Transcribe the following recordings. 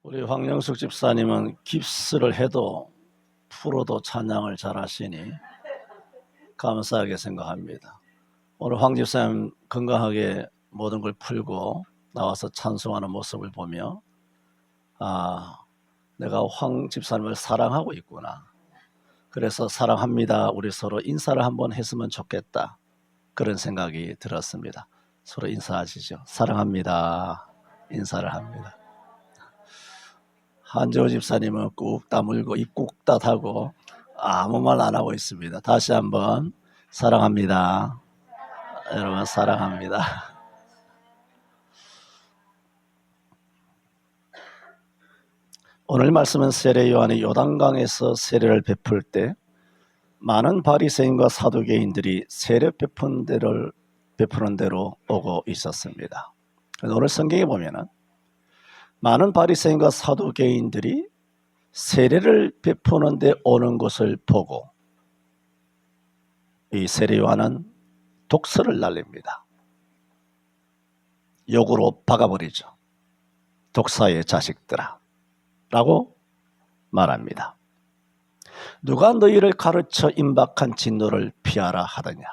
우리 황영숙 집사님은 깁스를 해도 풀어도 찬양을 잘하시니 감사하게 생각합니다. 오늘 황 집사님 건강하게 모든 걸 풀고 나와서 찬송하는 모습을 보며 내가 황 집사님을 사랑하고 있구나. 그래서 사랑합니다. 우리 서로 인사를 한번 했으면 좋겠다. 그런 생각이 들었습니다. 서로 인사하시죠. 사랑합니다. 인사를 합니다. 한재호 집사님은 꾹 다물고 입 꾹 닫하고 아무 말 안 하고 있습니다. 다시 한번 사랑합니다. 여러분 사랑합니다. 오늘 말씀은 세례 요한이 요단강에서 세례를 베풀 때 많은 바리새인과 사두개인들이 세례 베푸는 대로 오고 있었습니다. 오늘 성경에 보면은 많은 바리새인과 사두개인들이 세례를 베푸는 데 오는 것을 보고 이 세례 요한은 독설을 날립니다. 욕으로 박아버리죠. 독사의 자식들아 라고 말합니다. 누가 너희를 가르쳐 임박한 진노를 피하라 하더냐.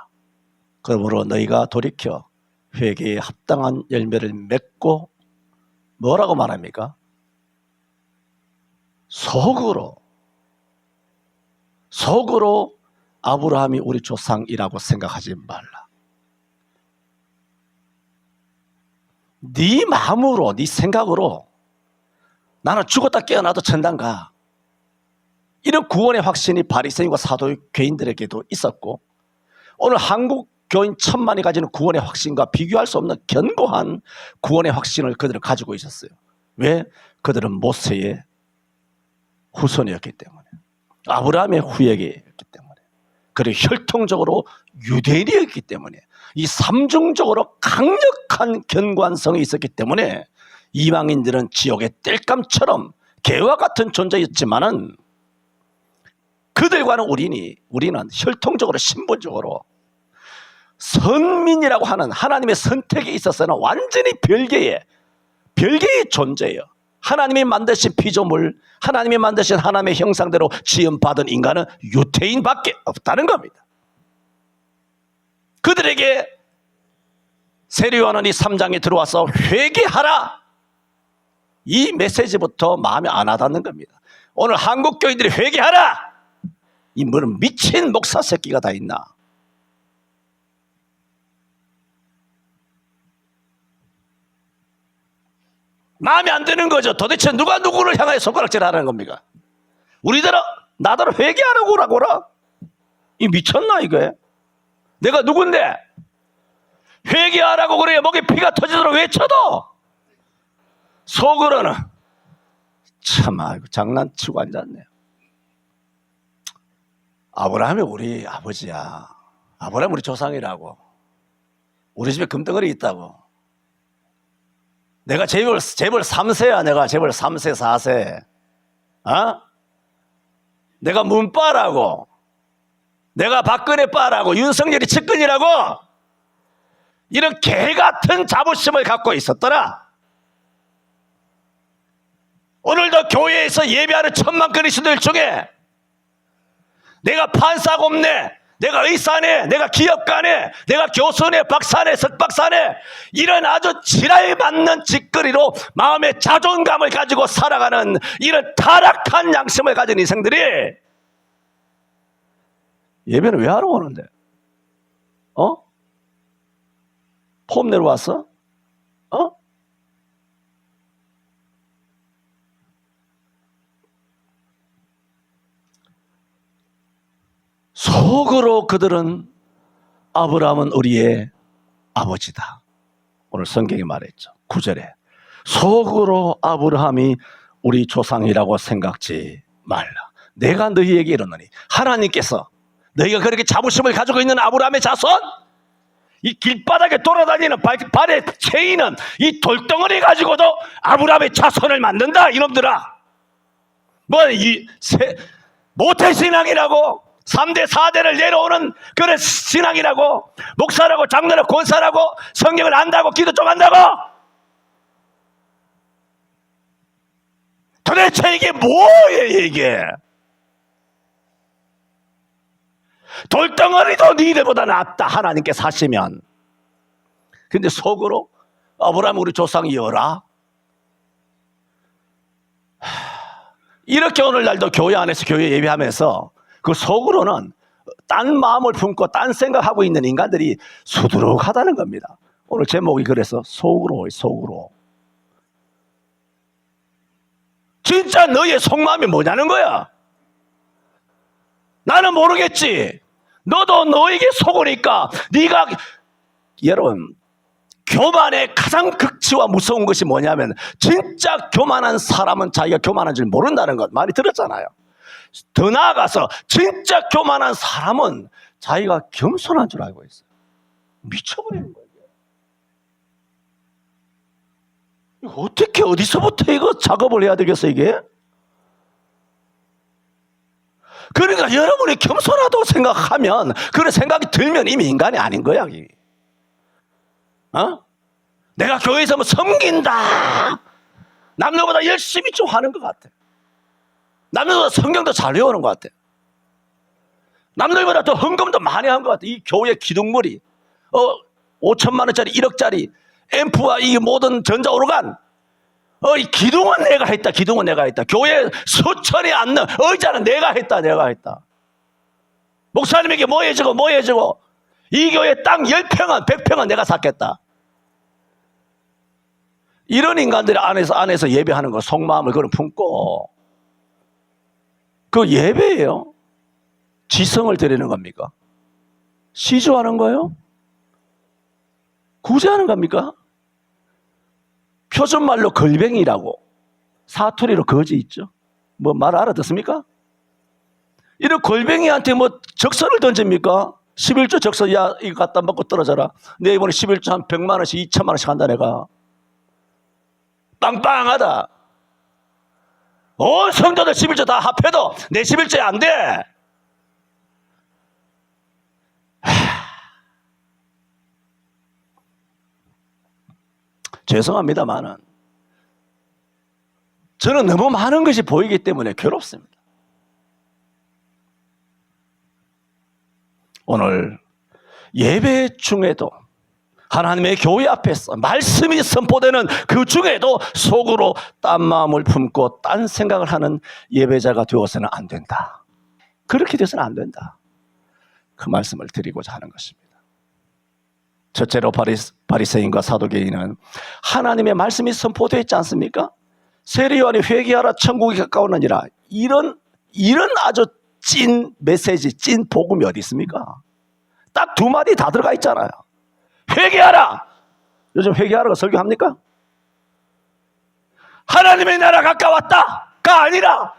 그러므로 너희가 돌이켜 회개에 합당한 열매를 맺고 뭐라고 말합니까? 속으로 아브라함이 우리 조상이라고 생각하지 말라. 네 마음으로 네 생각으로 나는 죽었다 깨어나도 천당 가. 이런 구원의 확신이 바리새인과 사두개인들에게도 있었고 오늘 한국 교인 1000만이 가지는 구원의 확신과 비교할 수 없는 견고한 구원의 확신을 그들은 가지고 있었어요. 왜? 그들은 모세의 후손이었기 때문에, 아브라함의 후예이었기 때문에, 그리고 혈통적으로 유대인이었기 때문에, 이 삼중적으로 강력한 견고한성이 있었기 때문에 이방인들은 지옥의 땔감처럼 개와 같은 존재였지만은 그들과는 우리는 혈통적으로 신분적으로 선민이라고 하는 하나님의 선택에 있어서는 완전히 별개의 존재예요. 하나님이 만드신 피조물, 하나님이 만드신 하나님의 형상대로 지음받은 인간은 유태인밖에 없다는 겁니다. 그들에게 세례 요한은 이 3장에 들어와서 회개하라, 이 메시지부터 마음에 안 와닿는 겁니다. 오늘 한국 교인들이 회개하라, 이 뭐는 미친 목사 새끼가 다 있나. 마음에 안 드는 거죠. 도대체 누가 누구를 향하여 손가락질하라는 겁니까? 나더러 회개하라고라. 이 미쳤나 이게? 내가 누군데? 회개하라고 그래야 목에 피가 터지도록 외쳐도 속으로는 참 장난치고 앉았네요. 아브라함이 우리 아버지야. 아브라함 우리 조상이라고. 우리 집에 금덩어리 있다고. 내가 재벌 3세야. 내가 재벌 3세 4세. 내가 문빠라고. 내가 박근혜 빠라고. 윤석열이 측근이라고. 이런 개같은 자부심을 갖고 있었더라. 오늘도 교회에서 예배하는 1000만 그리스도인들 중에 내가 판사고네, 내가 의사네, 내가 기업가네, 내가 교수네, 박사네, 석박사네, 이런 아주 지랄 맞는 짓거리로 마음의 자존감을 가지고 살아가는 이런 타락한 양심을 가진 인생들이 예배는 왜 하러 오는데? 폼 내러 왔어? 속으로 그들은 아브라함은 우리의 아버지다. 오늘 성경이 말했죠. 9절에 속으로 아브라함이 우리 조상이라고 생각지 말라. 내가 너희에게 이르노니, 하나님께서 너희가 그렇게 자부심을 가지고 있는 아브라함의 자손, 이 길바닥에 돌아다니는 발에 채이는 이 돌덩어리 가지고도 아브라함의 자손을 만든다. 이놈들아, 모태신앙이라고 3대 4대를 내려오는 그런 신앙이라고, 목사라고 장로라고 권사라고 성경을 안다고 기도 좀 한다고 도대체 이게 뭐예요 이게? 돌덩어리도 니네보다 낫다 하나님께서 하시면. 근데 속으로 아브라함 우리 조상이여라. 이렇게 오늘날도 교회 안에서 교회 예배하면서 그 속으로는 딴 마음을 품고 딴 생각하고 있는 인간들이 수두룩하다는 겁니다. 오늘 제목이 그래서 속으로. 진짜 너의 속마음이 뭐냐는 거야. 나는 모르겠지. 너도 너에게 속으니까 네가. 여러분, 교만의 가장 극치와 무서운 것이 뭐냐면 진짜 교만한 사람은 자기가 교만한 줄 모른다는 것 많이 들었잖아요. 더 나아가서 진짜 교만한 사람은 자기가 겸손한 줄 알고 있어요. 미쳐버리는 거예요. 어떻게 어디서부터 이거 작업을 해야 되겠어 이게? 그러니까 여러분이 겸손하다고 생각하면, 그런 생각이 들면 이미 인간이 아닌 거야. 이미. 내가 교회에서 뭐 섬긴다. 남들보다 열심히 좀 하는 것 같아. 남들보다 성경도 잘 외우는 것 같아. 남들보다 더 헌금도 많이 한 것 같아. 이 교회 기둥물이 5천만 원짜리 1억짜리 앰프와 이 모든 전자오르간, 이 기둥은 내가 했다. 기둥은 내가 했다. 교회 수천이 앉는 의자는 내가 했다. 목사님에게 뭐 해주고 이 교회 땅 10평은 100평은 내가 샀겠다. 이런 인간들이 안에서 예배하는 거, 속마음을 그런 품고, 그 예배예요. 지성을 드리는 겁니까? 시주하는 거예요? 구제하는 겁니까? 표준말로 걸뱅이라고, 사투리로 거지 있죠. 뭐 말 알아듣습니까? 이런 걸뱅이한테 뭐 적선을 던집니까? 11조 적선, 야 이거 갖다 먹고 떨어져라. 내 이번에 11조 한 100만 원씩 2천만 원씩 한다 내가. 빵빵하다. 성도들 11조 다 합해도 내 11조에 안 돼. 죄송합니다만은 저는 너무 많은 것이 보이기 때문에 괴롭습니다. 오늘 예배 중에도 하나님의 교회 앞에서 말씀이 선포되는 그 중에도 속으로 딴 마음을 품고 딴 생각을 하는 예배자가 되어서는 안 된다. 그렇게 돼서는 안 된다. 그 말씀을 드리고자 하는 것입니다. 첫째로 바리새인과 사두개인은 하나님의 말씀이 선포되어 있지 않습니까? 세례요한이 회개하라 천국이 가까우느니라, 이런 아주 찐 메시지, 찐 복음이 어디 있습니까? 딱 두 마디 다 들어가 있잖아요. 회개하라. 요즘 회개하라고 설교합니까? 하나님의 나라 가까웠다가 아니라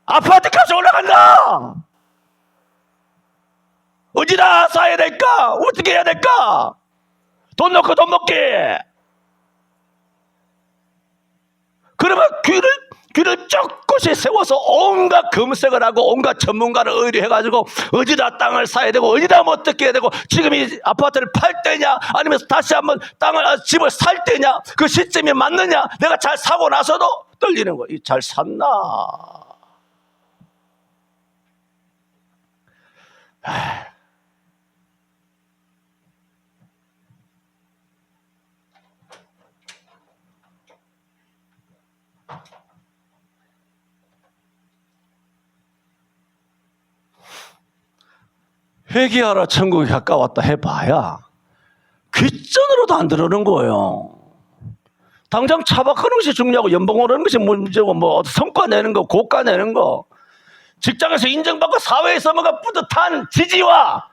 아파트까지 올라간다. 어디다 쌓아야 될까? 어떻게 해야 될까? 돈 넣고 돈 먹게. 그러면 귀를 쩍곳이 세워서 온갖 검색을 하고 온갖 전문가를 의뢰해가지고 어디다 땅을 사야 되고 어디다 뭐 어떻게 해야 되고, 지금 이 아파트를 팔 때냐 아니면 다시 한번 집을 살 때냐, 그 시점이 맞느냐, 내가 잘 사고 나서도 떨리는 거예요. 잘 샀나? 회개하라 천국이 가까웠다 해봐야 귓전으로도 안 들어오는 거예요. 당장 차 바꾸는 것이 중요하고 연봉 오르는 것이 문제고, 뭐 성과 내는 거, 고가 내는 거, 직장에서 인정받고 사회에서 뭔가 뿌듯한 지지와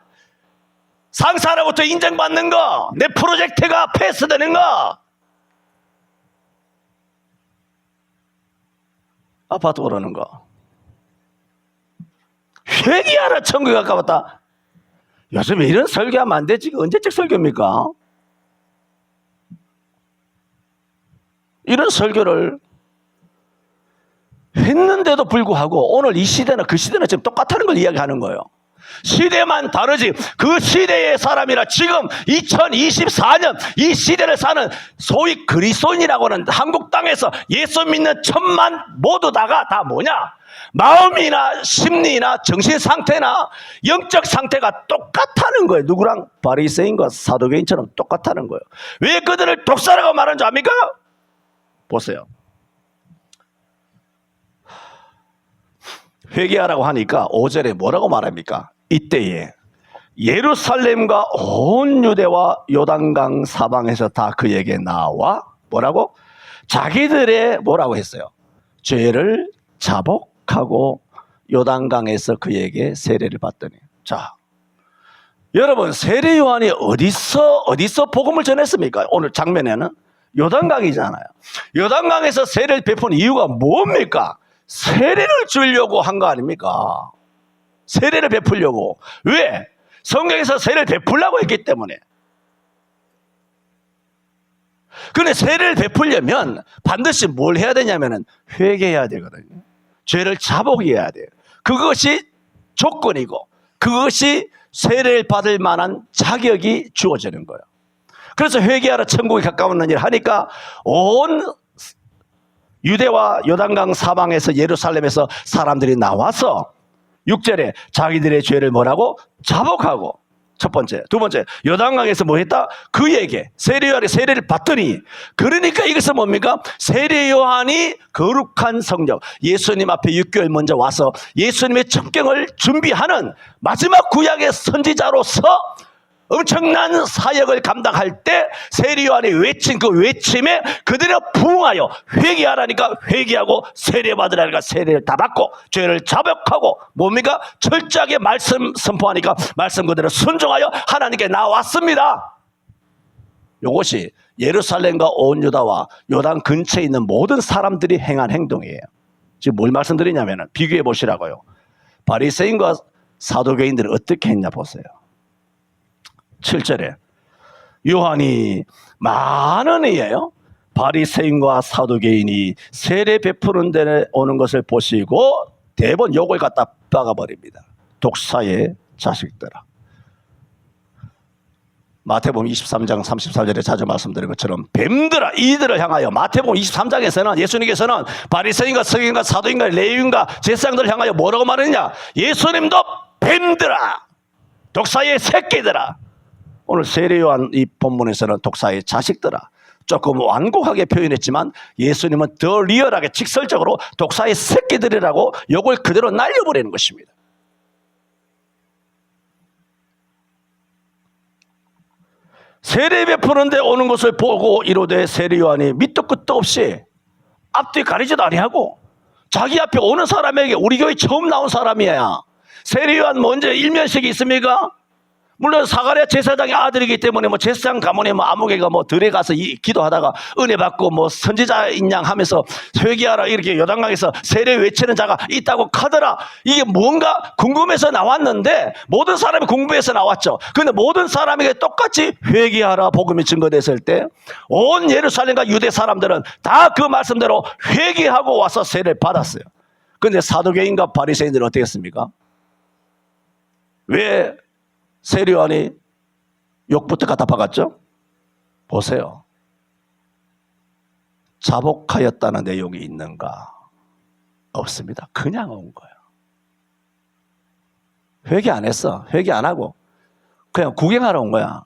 상사로부터 인정받는 거, 내 프로젝트가 패스되는 거, 아파트 오르는 거. 회개하라 천국이 가까웠다. 요즘에 이런 설교하면 안 되지. 언제적 설교입니까? 이런 설교를 했는데도 불구하고 오늘 이 시대나 그 시대나 지금 똑같다는 걸 이야기하는 거예요. 시대만 다르지 그 시대의 사람이라 지금 2024년 이 시대를 사는 소위 그리스도인이라고 하는 한국 땅에서 예수 믿는 천만 모두 다가 다 뭐냐? 마음이나 심리나 정신 상태나 영적 상태가 똑같다는 거예요. 누구랑? 바리새인과 사두개인처럼 똑같다는 거예요. 왜 그들을 독사라고 말하는 줄 압니까? 보세요. 회개하라고 하니까 5절에 뭐라고 말합니까? 이때에 예루살렘과 온 유대와 요단강 사방에서 다 그에게 나와 뭐라고? 자기들의 뭐라고 했어요? 죄를 자복하고 요단강에서 그에게 세례를 받더니. 자, 여러분 세례 요한이 어디서 복음을 전했습니까? 오늘 장면에는 요단강이잖아요. 요단강에서 세례를 베푼 이유가 뭡니까? 세례를 주려고 한 거 아닙니까? 세례를 베풀려고. 왜? 성경에서 세례를 베풀려고 했기 때문에. 그런데 세례를 베풀려면 반드시 뭘 해야 되냐면 회개해야 되거든요. 죄를 자복해야 돼요. 그것이 조건이고 그것이 세례를 받을 만한 자격이 주어지는 거예요. 그래서 회개하러 천국에 가까운 일을 하니까 온 유대와 요단강 사방에서 예루살렘에서 사람들이 나와서 6절에 자기들의 죄를 뭐라고? 자복하고. 첫 번째. 두 번째, 요단강에서 뭐 했다? 그에게 세례 요한이 세례를 받더니. 그러니까 이것은 뭡니까? 세례 요한이 거룩한 성령, 예수님 앞에 6개월 먼저 와서 예수님의 정경을 준비하는 마지막 구약의 선지자로서 엄청난 사역을 감당할 때 세례 요한이 외친 그 외침에 그들은 부응하여 회개하라니까 회개하고 세례 받으라니까 세례를 다 받고 죄를 자복하고 뭡니까? 철저하게 말씀 선포하니까 말씀 그대로 순종하여 하나님께 나왔습니다. 이것이 예루살렘과 온 유다와 요단 근처에 있는 모든 사람들이 행한 행동이에요. 지금 뭘 말씀드리냐면 비교해 보시라고요. 바리새인과 사두개인들은 어떻게 했냐 보세요. 7절에 요한이 많은 이에요. 바리새인과 사두개인이 세례 베푸는 데 오는 것을 보시고 대번 욕을 갖다 박아버립니다. 독사의 자식들아. 마태복음 23장 34절에 자주 말씀드린 것처럼 뱀들아 이들을 향하여 마태복음 23장에서는 예수님께서는 바리새인과 서기관과 사두인과 레위인과 제사장들을 향하여 뭐라고 말했냐? 예수님도 뱀들아 독사의 새끼들아. 오늘 세례 요한 이 본문에서는 독사의 자식들아. 조금 완곡하게 표현했지만 예수님은 더 리얼하게 직설적으로 독사의 새끼들이라고 욕을 그대로 날려버리는 것입니다. 세례 베푸는 데 오는 것을 보고 이르되 세례 요한이 밑도 끝도 없이 앞뒤 가리지도 아니하고 자기 앞에 오는 사람에게 우리 교회 처음 나온 사람이야. 세례 요한 먼저 일면식이 있습니까? 물론 사가랴 제사장의 아들이기 때문에 뭐 제사장 가문에 뭐 아무개가 뭐 들에 가서 기도하다가 은혜 받고 뭐 선지자인 양 하면서 회개하라 이렇게 요단강에서 세례 외치는 자가 있다고 하더라. 이게 뭔가 궁금해서 나왔는데 모든 사람이 궁금해서 나왔죠. 그런데 모든 사람에게 똑같이 회개하라 복음이 증거됐을 때 온 예루살렘과 유대 사람들은 다 그 말씀대로 회개하고 와서 세례를 받았어요. 그런데 사두개인과 바리새인들은 어떻게 했습니까? 왜 세례 요한이 욕부터 갖다 박았죠? 보세요. 자복하였다는 내용이 있는가? 없습니다. 그냥 온 거예요. 회개 안 했어. 회개 안 하고 그냥 구경하러 온 거야.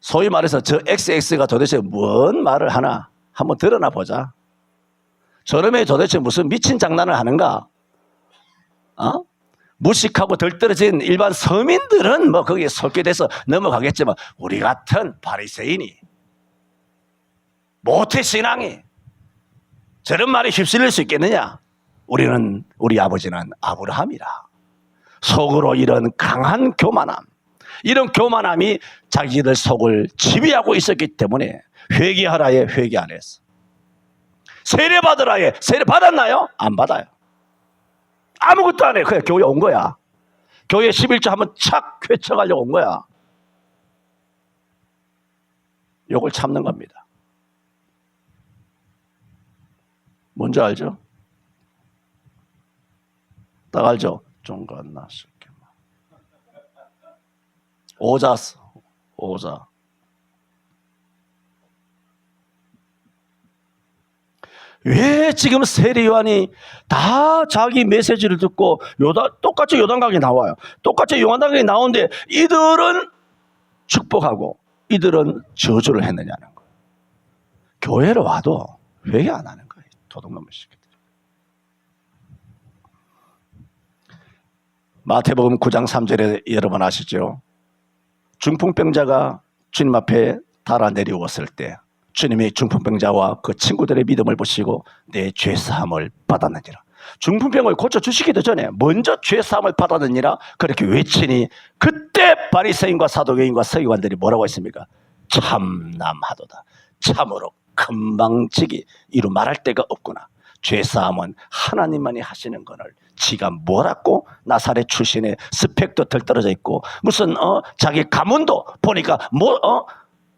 소위 말해서 저 XX가 도대체 뭔 말을 하나 한번 드러나 보자. 저놈이 도대체 무슨 미친 장난을 하는가? 무식하고 덜 떨어진 일반 서민들은 뭐 거기에 속게 돼서 넘어가겠지만 우리 같은 바리새인이 모태신앙이 저런 말에 휩쓸릴 수 있겠느냐? 우리 아버지는 아브라함이라. 속으로 이런 강한 교만함, 이런 교만함이 자기들 속을 지배하고 있었기 때문에 회개하라에 회개 안 했어. 세례 받으라에 세례 받았나요? 안 받아요. 아무것도 안 해. 그냥 교회 온 거야. 교회 11조 한번 착 회쳐가려고 온 거야. 욕을 참는 겁니다. 뭔지 알죠? 딱 알죠? 종갓났을게. 오자스, 오자. 왜 지금 세례요한이 다 자기 메시지를 듣고 똑같이 요단강에 나와요. 똑같이 요단강에 나오는데 이들은 축복하고 이들은 저주를 했느냐는 거예요. 교회를 와도 회개 안 하는 거예요. 도둑놈의 새끼들. 마태복음 9장 3절에 여러분 아시죠? 중풍병자가 주님 앞에 달아 내려왔을 때 주님이 중풍병자와 그 친구들의 믿음을 보시고 내 죄사함을 받았느니라. 중풍병을 고쳐주시기도 전에 먼저 죄사함을 받았느니라 그렇게 외치니 그때 바리새인과 사두개인과 서기관들이 뭐라고 했습니까? 참남하도다. 참으로 금방지기 이루 말할 데가 없구나. 죄사함은 하나님만이 하시는 것을 지가 뭐라고 나사렛 출신의 스펙도 덜 떨어져 있고 무슨 자기 가문도 보니까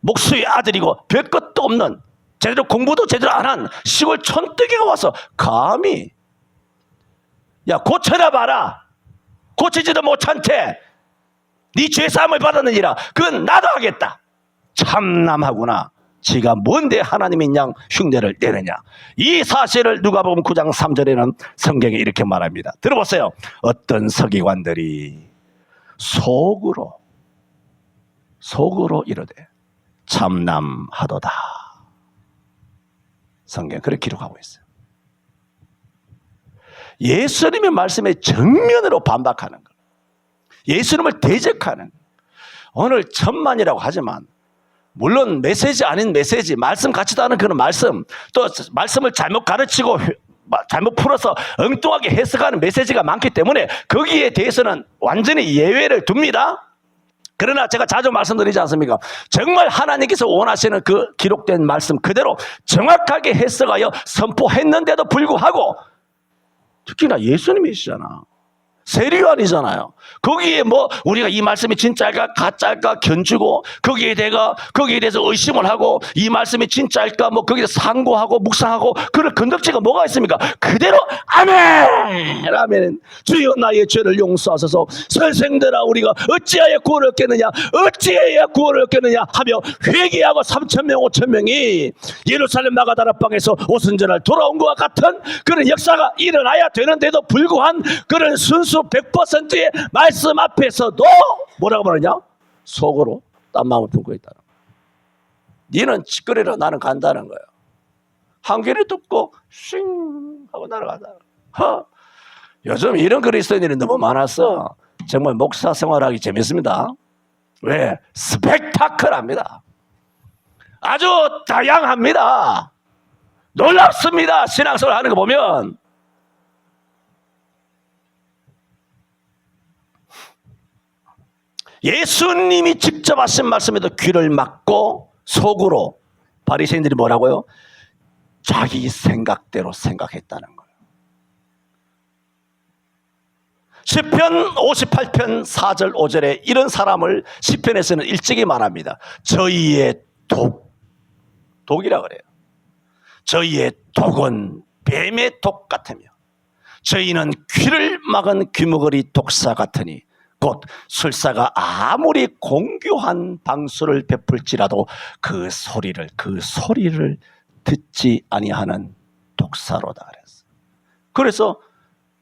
목수의 아들이고 별것도 없는 제대로 공부도 제대로 안 한 시골 촌뜨기가 와서 감히 야 고쳐라 봐라 고치지도 못한 채 네 죄사함을 받았느니라 그건 나도 하겠다. 참남하구나. 지가 뭔데 하나님의 양 흉내를 내느냐. 이 사실을 누가복음 9장 3절에는 성경에 이렇게 말합니다. 들어보세요. 어떤 서기관들이 속으로 이르되 참남하도다. 성경에 그렇게 기록하고 있어요. 예수님의 말씀에 정면으로 반박하는 것, 예수님을 대적하는 것. 오늘 천만이라고 하지만 물론 메시지 아닌 메시지, 말씀 같지도 않은 그런 말씀, 또 말씀을 잘못 가르치고 잘못 풀어서 엉뚱하게 해석하는 메시지가 많기 때문에 거기에 대해서는 완전히 예외를 둡니다. 그러나 제가 자주 말씀드리지 않습니까? 정말 하나님께서 원하시는 그 기록된 말씀 그대로 정확하게 해석하여 선포했는데도 불구하고 특히나 예수님이시잖아. 세례요한이잖아요. 거기에 뭐 우리가 이 말씀이 진짜일까 가짜일까 견주고 거기에 대해서 의심을 하고 이 말씀이 진짜일까 뭐 거기에 상고하고 묵상하고 그런 건덕지가 뭐가 있습니까? 그대로 아멘 아멘. 주여 나의 죄를 용서하소서. 선생들아 우리가 어찌하여 구원을 얻겠느냐 어찌해야 구원을 얻겠느냐 하며 회개하고 3,000명 5,000명이 예루살렘 마가다락방에서 오순절날 돌아온 것과 같은 그런 역사가 일어나야 되는데도 불구한 그런 순수 100%의 말씀 앞에서도 뭐라고 말하냐? 속으로 딴 마음을 품고 있다는 거예요. 니는 짓거리라 나는 간다는 거예요. 한 귀를 듣고 쉥 하고 날아간다는 거예요. 요즘 이런 그리스도인들이 너무 많아서 정말 목사 생활하기 재밌습니다. 왜? 스펙타클합니다. 아주 다양합니다. 놀랍습니다. 신앙생활 하는 거 보면. 예수님이 직접 하신 말씀에도 귀를 막고 속으로 바리새인들이 뭐라고요? 자기 생각대로 생각했다는 거예요. 시편 58편 4절 5절에 이런 사람을 시편에서는 일찍이 말합니다. 저희의 독이라 그래요. 저희의 독은 뱀의 독 같으며 저희는 귀를 막은 귀머거리 독사 같으니 곧 술사가 아무리 공교한 방수를 베풀지라도 그 소리를 듣지 아니하는 독사로다 그랬어. 그래서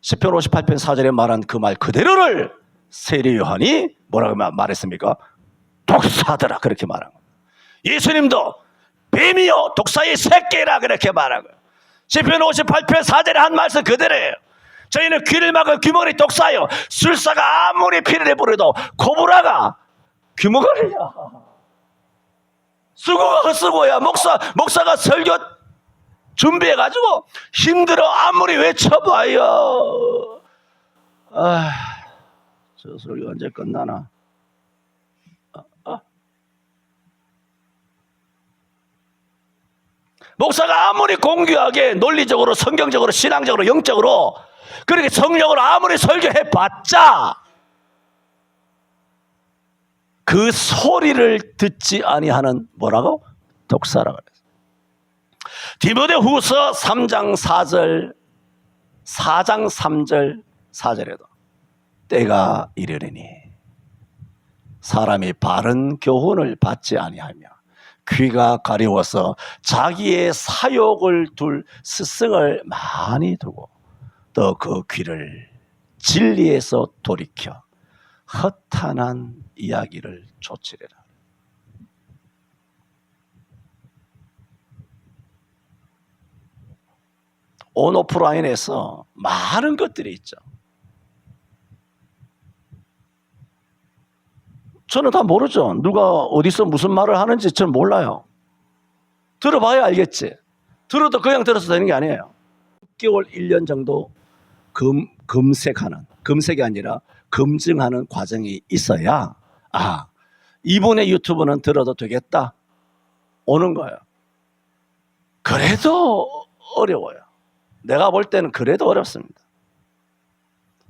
시편 58편 4절에 말한 그 말 그대로를 세례요한이 뭐라고 말했습니까? 독사더라 그렇게 말한 거예요. 예수님도 뱀이요 독사의 새끼라 그렇게 말한 거예요. 시편 58편 4절에 한 말씀 그대로예요. 저희는 귀를 막을 귀머거리 독사요. 술사가 아무리 피를 내버려도 코브라가 귀머거리야. 수고가 헛수고야. 목사가 설교 준비해가지고 힘들어 아무리 외쳐봐요. 저 설교 언제 끝나나? 목사가 아무리 공교하게 논리적으로 성경적으로 신앙적으로 영적으로 그렇게 성령으로 아무리 설교해봤자 그 소리를 듣지 아니하는 뭐라고? 독사라고 그랬어요. 디모데후서 3장 4절 4절에도 때가 이르리니 사람이 바른 교훈을 받지 아니하며 귀가 가려워서 자기의 사욕을 둘 스승을 많이 두고 또 그 귀를 진리에서 돌이켜 허탄한 이야기를 좇으리라. 온 오프라인에서 많은 것들이 있죠. 저는 다 모르죠. 누가 어디서 무슨 말을 하는지 저는 몰라요. 들어봐야 알겠지. 들어도 그냥 들어서 되는 게 아니에요. 6개월, 1년 정도 검색이 아니라 검증하는 과정이 있어야 이분의 유튜브는 들어도 되겠다 오는 거예요. 그래도 어려워요. 내가 볼 때는 그래도 어렵습니다.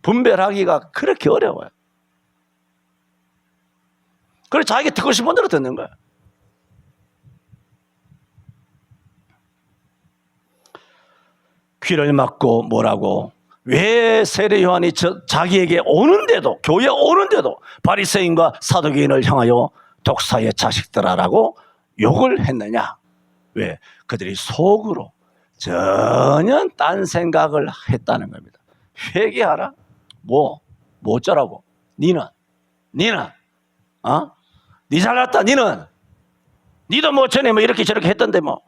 분별하기가 그렇게 어려워요. 그래서 자기가 듣고 싶은 대로 듣는 거예요. 귀를 막고 뭐라고? 왜 세례 요한이 자기에게 오는데도, 교회에 오는데도 바리새인과 사두개인을 향하여 독사의 자식들아라고 욕을 했느냐? 왜? 그들이 속으로 전혀 딴 생각을 했다는 겁니다. 회개하라? 뭐 어쩌라고? 니는 니 잘났다. 니도 뭐 전에 뭐 이렇게 저렇게 했던데 뭐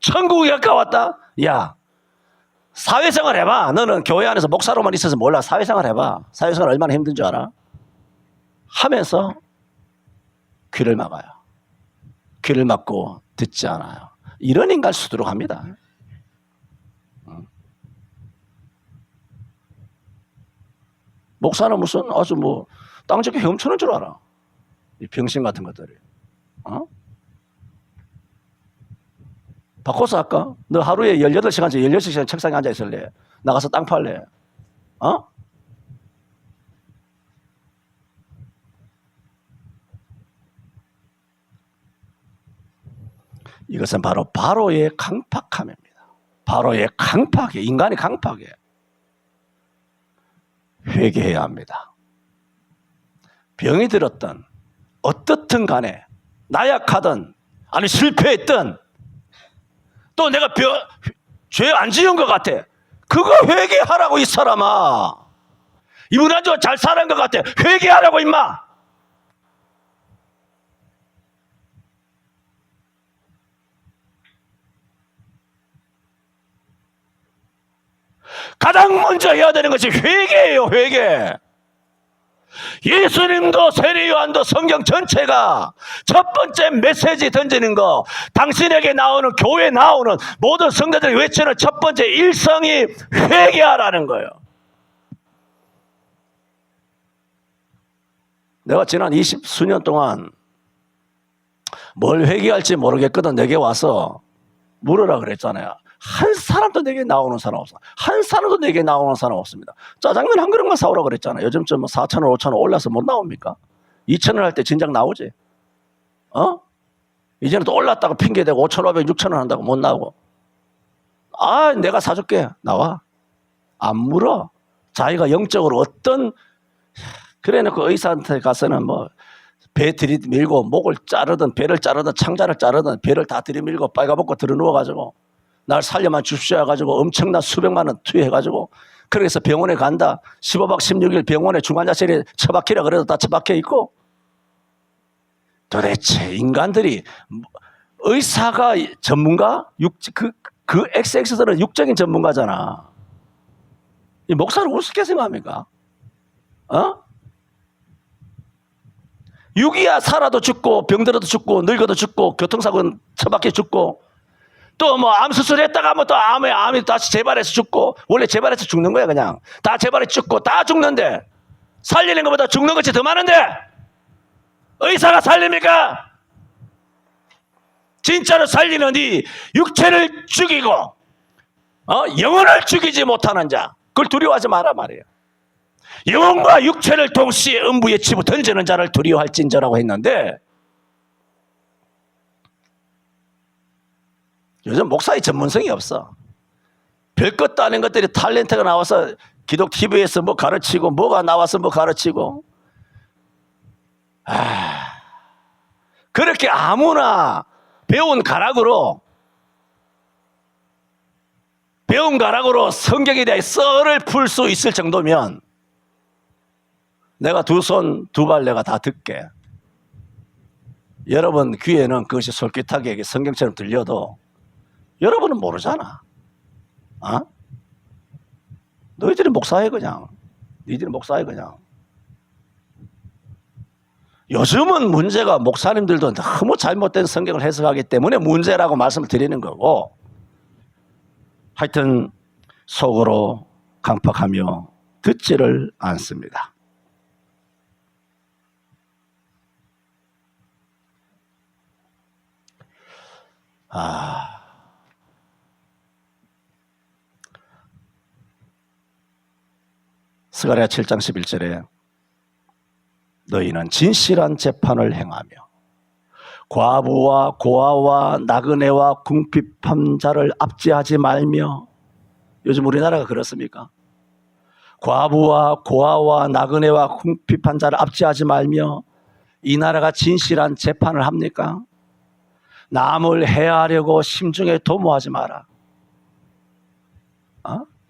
천국에 가까웠다. 야, 사회생활 해봐. 너는 교회 안에서 목사로만 있어서 몰라. 사회생활 해봐. 사회생활 얼마나 힘든 줄 알아? 하면서 귀를 막아요. 귀를 막고 듣지 않아요. 이런 인간 수두룩 합니다. 목사는 무슨 아주 뭐 땅집게 헤엄치는 줄 알아. 이 병신 같은 것들이. 바꿔서 할까? 너 하루에 18시간째 16시간 책상에 앉아 있을래? 나가서 땅 팔래? 이것은 바로 바로의 강팍함입니다. 바로의 강팍이에요. 인간이 강팍이에요. 회개해야 합니다. 병이 들었든 어떻든 간에 나약하든 아니 실패했든 또 내가 죄 안 지은 것 같아. 그거 회개하라고 이 사람아. 이분 아주 잘 사는 것 같아. 회개하라고 임마. 가장 먼저 해야 되는 것이 회개예요. 회개. 예수님도 세례 요한도 성경 전체가 첫 번째 메시지 던지는 거, 당신에게 나오는 교회 나오는 모든 성도들이 외치는 첫 번째 일성이 회개하라는 거예요. 내가 지난 20수년 동안 뭘 회개할지 모르겠거든. 내게 와서 물으라 그랬잖아요. 한 사람도 내게 나오는 사람 없어. 한 사람도 내게 나오는 사람 없습니다. 짜장면 한 그릇만 사오라 그랬잖아요. 요즘 좀 4,000원, 5,000원 올라서 못 나옵니까? 2,000원 할 때 진작 나오지. 이제는 또 올랐다고 핑계대고 5,500, 6,000원 한다고 못 나오고. 내가 사줄게. 나와. 안 물어. 자기가 영적으로 어떤, 그래 놓고 의사한테 가서는 뭐 배 들이밀고 목을 자르든 배를 자르든 창자를 자르든 배를 다 들이밀고 빨가벗고 들어누워가지고 날 살려만 주십시오 해가지고 엄청난 수백만 원 투여해가지고 그래서 병원에 간다. 15박 16일 병원에 중환자실에 처박히라 그래도 다 처박혀 있고. 도대체 인간들이 의사가 전문가? 그 XX들은 육적인 전문가잖아. 이 목사를 우습게 생각합니까? 육이야 살아도 죽고 병들어도 죽고 늙어도 죽고 교통사고 처박혀 죽고 또 뭐 암 수술했다가 뭐 또 암이 다시 재발해서 죽고 원래 재발해서 죽는 거야 그냥 다 재발해서 죽고 다 죽는데 살리는 것보다 죽는 것이 더 많은데 의사가 살립니까? 진짜로 살리는 이 육체를 죽이고 영혼을 죽이지 못하는 자 그걸 두려워하지 마라 말이에요. 영혼과 육체를 동시에 음부에 치고 던지는 자를 두려워할진저라고 했는데 요즘 목사의 전문성이 없어. 별것도 아닌 것들이 탤런트가 나와서 기독 TV에서 뭐 가르치고 뭐가 나와서 뭐 가르치고 그렇게 아무나 배운 가락으로 성경에 대해 썰을 풀 수 있을 정도면 내가 두 손 두 발 내가 다 듣게. 여러분 귀에는 그것이 솔깃하게 성경처럼 들려도 여러분은 모르잖아. 너희들이 목사해 그냥. 너희들이 목사해 그냥. 요즘은 문제가 목사님들도 너무 잘못된 성경을 해석하기 때문에 문제라고 말씀을 드리는 거고, 하여튼 속으로 강팍하며 듣지를 않습니다. 스가랴 7장 11절에 너희는 진실한 재판을 행하며 과부와 고아와 나그네와 궁핍한 자를 압제하지 말며. 요즘 우리나라가 그렇습니까? 과부와 고아와 나그네와 궁핍한 자를 압제하지 말며 이 나라가 진실한 재판을 합니까? 남을 해하려고 심중에 도모하지 마라.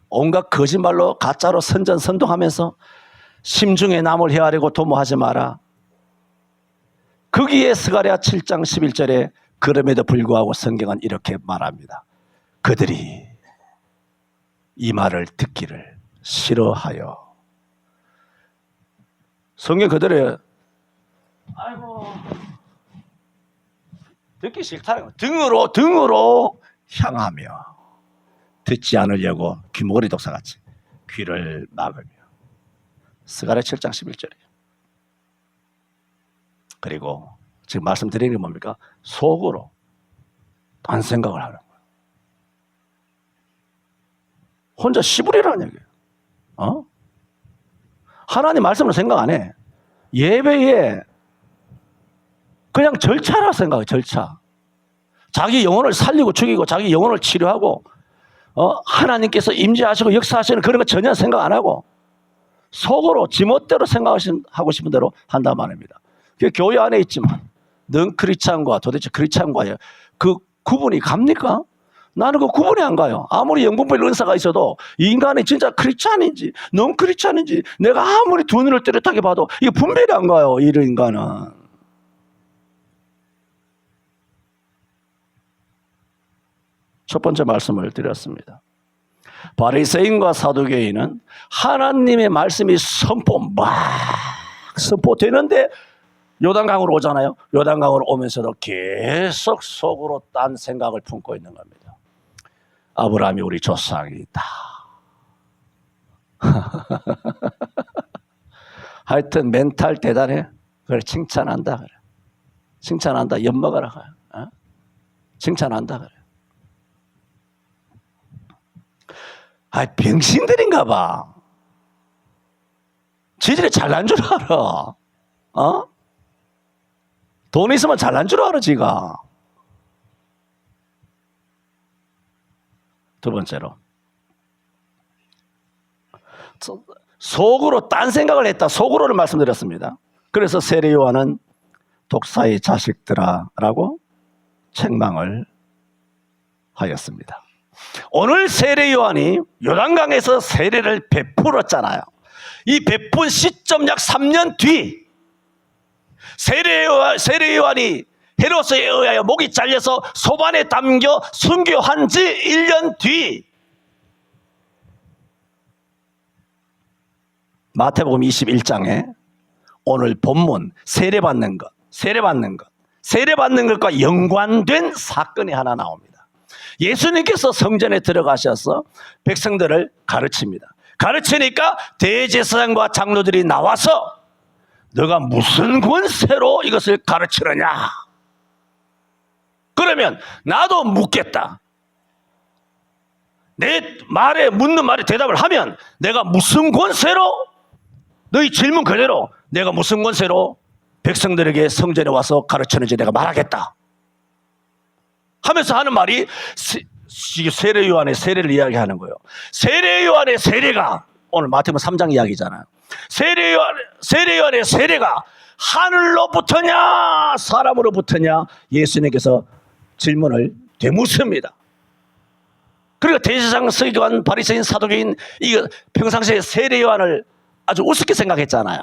온갖 거짓말로 가짜로 선전선동하면서 심중에 남을 해하려고 도모하지 마라. 거기에 스가랴 7장 11절에 그럼에도 불구하고 성경은 이렇게 말합니다. 그들이 이 말을 듣기를 싫어하여. 성경 그대로 듣기 싫다는 거예요. 등으로 향하며 듣지 않으려고 귀머거리 독사같이 귀를 막으며. 스가랴 7장 11절이에요. 그리고 지금 말씀드리는 게 뭡니까? 속으로 딴 생각을 하는 거예요. 혼자 시부리라는 얘기예요. 하나님 말씀을 생각 안 해. 예배에 그냥 절차라 생각해. 절차. 자기 영혼을 살리고 죽이고 자기 영혼을 치료하고 하나님께서 임재하시고 역사하시는 그런 거 전혀 생각 안 하고 속으로 지멋대로 생각하고 싶은 대로 한단 말입니다. 교회 안에 있지만 넌 크리스찬과 도대체 크리스찬과의 그 구분이 갑니까? 나는 그 구분이 안 가요. 아무리 영분별 은사가 있어도 이 인간이 진짜 크리스찬인지 넌 크리스찬인지 내가 아무리 두 눈을 뚜렷하게 봐도 이게 분별이 안 가요. 이 인간은. 첫 번째 말씀을 드렸습니다. 바리새인과 사두개인은 하나님의 말씀이 선포되는데 요단강으로 오잖아요. 요단강으로 오면서도 계속 속으로 딴 생각을 품고 있는 겁니다. 아브라함이 우리 조상이다. 하여튼 멘탈 대단해. 그래 칭찬한다. 그래 칭찬한다. 엿먹어라. 칭찬한다. 그래. 병신들인가 봐. 지들이 잘난 줄 알아. 돈 있으면 잘난 줄 알아 지가. 두 번째로 속으로 딴 생각을 했다. 속으로를 말씀드렸습니다. 그래서 세례 요한은 독사의 자식들아 라고 책망을 하였습니다. 오늘 세례 요한이 요단강에서 세례를 베풀었잖아요. 이 베푼 시점 약 3년 뒤 세례 요한이 헤롯에 의하여 목이 잘려서 소반에 담겨 순교한 지 1년 뒤 마태복음 21장에 오늘 본문 세례받는 것과 연관된 사건이 하나 나옵니다. 예수님께서 성전에 들어가셔서 백성들을 가르칩니다. 가르치니까 대제사장과 장로들이 나와서 너가 무슨 권세로 이것을 가르치느냐? 그러면 나도 묻겠다. 내 말에 묻는 말에 대답을 하면 내가 무슨 권세로 너희 질문 그대로 내가 무슨 권세로 백성들에게 성전에 와서 가르치는지 내가 말하겠다 하면서 하는 말이 세례 요한의 세례를 이야기하는 거예요. 세례 요한의 세례가 오늘 마태복음 3장 이야기잖아요. 세례 요한의 세례가 하늘로부터냐 사람으로부터냐 예수님께서 질문을 되묻습니다. 그리고 대제사장 서기관 바리새인 사두개인 이거 평상시에 세례 요한을 아주 우습게 생각했잖아요.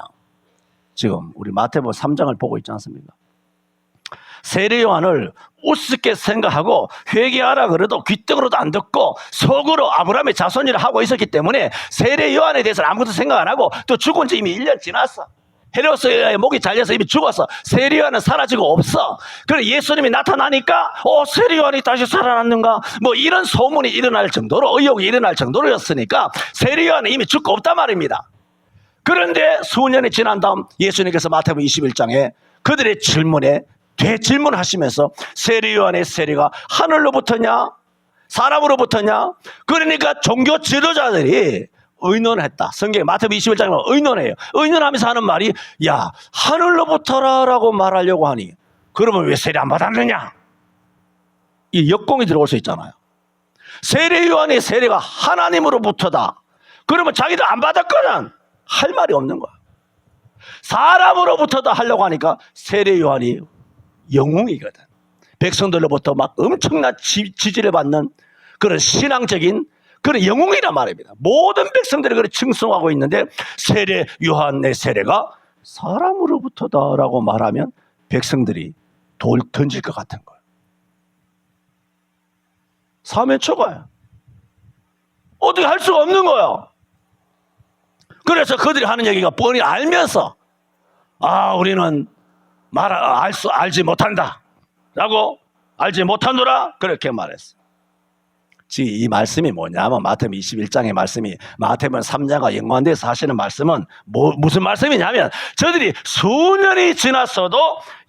지금 우리 마태복음 3장을 보고 있지 않습니까? 세례 요한을 우습게 생각하고 회개하라 그래도 귀등으로도 안 듣고 속으로 아브라함의 자손이라 하고 있었기 때문에 세례 요한에 대해서는 아무것도 생각 안 하고 또 죽은 지 이미 1년 지났어. 헤로스의 목이 잘려서 이미 죽었어. 세례 요한은 사라지고 없어. 그래 예수님이 나타나니까 세례 요한이 다시 살아났는가 뭐 이런 소문이 일어날 정도로 의혹이 일어날 정도로였으니까 세례 요한은 이미 죽고 없단 말입니다. 그런데 수년이 지난 다음 예수님께서 마태복음 21장에 그들의 질문에 되질문하시면서 세례 요한의 세례가 하늘로부터냐 사람으로부터냐 그러니까 종교 지도자들이 의논했다. 성경에 마태복음 21장에 의논해요. 의논하면서 하는 말이 야 하늘로부터라라고 말하려고 하니 그러면 왜 세례 안 받았느냐 이 역공이 들어올 수 있잖아요. 세례 요한의 세례가 하나님으로부터다. 그러면 자기도 안 받았거든 할 말이 없는 거야. 사람으로부터다 하려고 하니까 세례 요한이 영웅이거든. 백성들로부터 막 엄청난 지지를 받는 그런 신앙적인 그런 영웅이란 말입니다. 모든 백성들이 그를 칭송하고 있는데 세례 요한의 세례가 사람으로부터다라고 말하면 백성들이 돌 던질 것 같은 거예요. 사면초가요. 어떻게 할 수가 없는 거예요. 그래서 그들이 하는 얘기가 뻔히 알면서 우리는 알지 못한다 라고 알지 못하노라 그렇게 말했어요. 지금 이 말씀이 뭐냐면 마태복음 21장의 말씀이 마태복음 3장과 연관돼서 하시는 말씀은 무슨 말씀이냐면 저들이 수년이 지났어도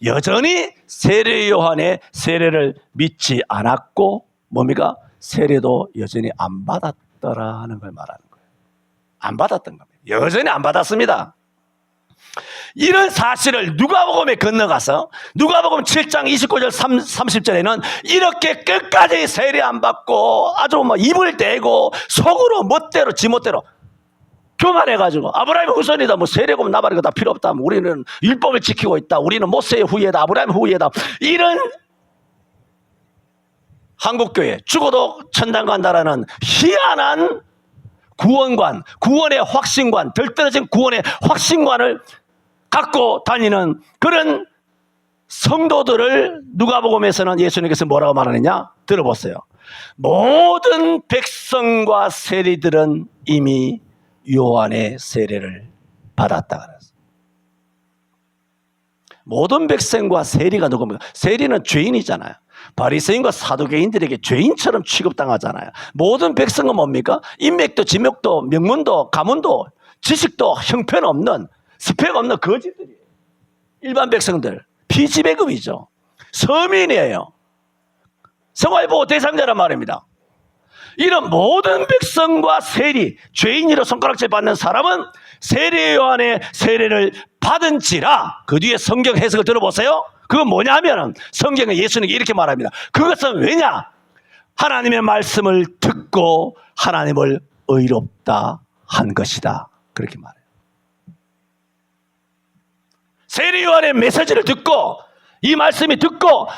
여전히 세례 요한의 세례를 믿지 않았고 뭡니까? 세례도 여전히 안 받았더라 하는 걸 말하는 거예요. 안 받았던 겁니다. 여전히 안 받았습니다. 이런 사실을 누가복음에 건너가서 누가복음 7장 29절 30절에는 이렇게 끝까지 세례 안 받고 아주 입을 대고 속으로 멋대로 지멋대로 교만해가지고 아브라함의 후손이다 세례금 나발이고 다 필요 없다 우리는 율법을 지키고 있다 우리는 모세의 후예다 아브라함의 후예다 이런 한국교회 죽어도 천당 간다라는 희한한 구원의 확신관 덜 떨어진 구원의 확신관을 갖고 다니는 그런 성도들을 누가복음에서는 예수님께서 뭐라고 말하느냐 들어보세요. 모든 백성과 세리들은 이미 요한의 세례를 받았다 그랬어요. 모든 백성과 세리가 누굽니까? 세리는 죄인이잖아요. 바리새인과 사두개인들에게 죄인처럼 취급당하잖아요. 모든 백성은 뭡니까? 인맥도 지명도 명문도 가문도 지식도 형편없는 스펙 없는 거지들이에요. 일반 백성들 피지배급이죠. 서민이에요. 생활보호 대상자란 말입니다. 이런 모든 백성과 세리 죄인이라 손가락질 받는 사람은 세례 요한의 세례를 받은지라 그 뒤에 성경 해석을 들어보세요. 그건 뭐냐면 성경에 예수님이 이렇게 말합니다. 그것은 왜냐? 하나님의 말씀을 듣고 하나님을 의롭다 한 것이다. 그렇게 말해요. 세례 요한의 메시지를 듣고 이 말씀이 듣고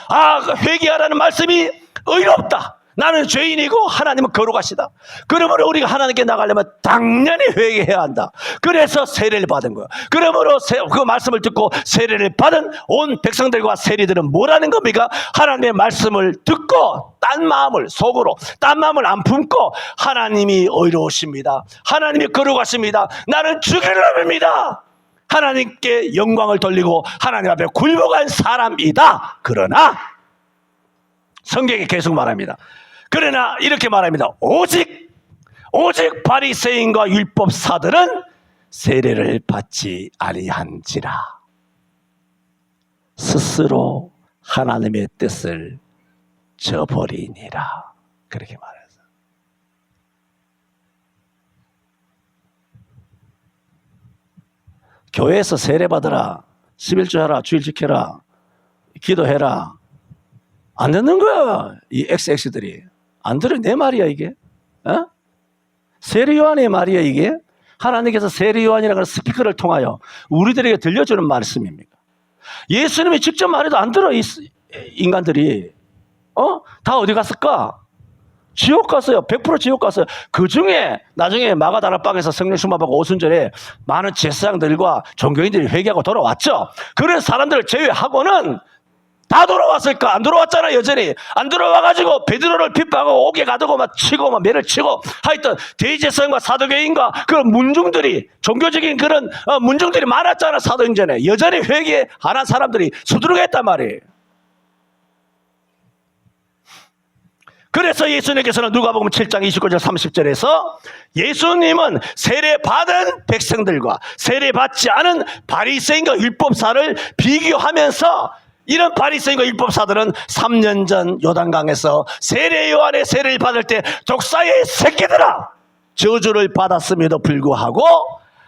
회개하라는 말씀이 의롭다. 나는 죄인이고 하나님은 거룩하시다. 그러므로 우리가 하나님께 나가려면 당연히 회개해야 한다. 그래서 세례를 받은 거야. 그러므로 그 말씀을 듣고 세례를 받은 온 백성들과 세리들은 뭐라는 겁니까? 하나님의 말씀을 듣고 딴 마음을 속으로 딴 마음을 안 품고 하나님이 의로우십니다. 하나님이 거룩하십니다. 나는 죽일 놈입니다. 하나님께 영광을 돌리고 하나님 앞에 굴복한 사람이다. 그러나 성경이 계속 말합니다. 그러나 이렇게 말합니다. 오직 바리새인과 율법사들은 세례를 받지 아니한지라 스스로 하나님의 뜻을 저버리니라. 그렇게 말했어요. 교회에서 세례 받으라, 11조 하라, 주일 지켜라, 기도해라. 안 듣는 거야. 이 XX들이. 안 들어. 내 말이야 이게. 세례 요한의 말이야 이게. 하나님께서 세례 요한이라는 스피커를 통하여 우리들에게 들려주는 말씀입니까? 예수님이 직접 말해도 안 들어. 인간들이 다 어디 갔을까? 지옥 갔어요. 100% 지옥 갔어요. 그 중에 나중에 마가다락방에서 성령 충만받고 오순절에 많은 제사장들과 종교인들이 회개하고 돌아왔죠. 그런 사람들을 제외하고는 다 돌아왔을까? 안 돌아왔잖아. 여전히 안 돌아와가지고 베드로를 핍박하고 옥에 가두고 막 치고 막 매를 치고 하여튼 대제사장과 사도교인과 그런 문중들이, 종교적인 그런 문중들이 많았잖아. 사도행전에 여전히 회개 안 한 사람들이 수두룩했단 말이에요. 그래서 예수님께서는 누가복음 7장 29절 30절에서 예수님은 세례받은 백성들과 세례받지 않은 바리새인과 율법사를 비교하면서, 이런 바리새인과 율법사들은 3년 전 요단강에서 세례 요한의 세례를 받을 때 독사의 새끼들아 저주를 받았음에도 불구하고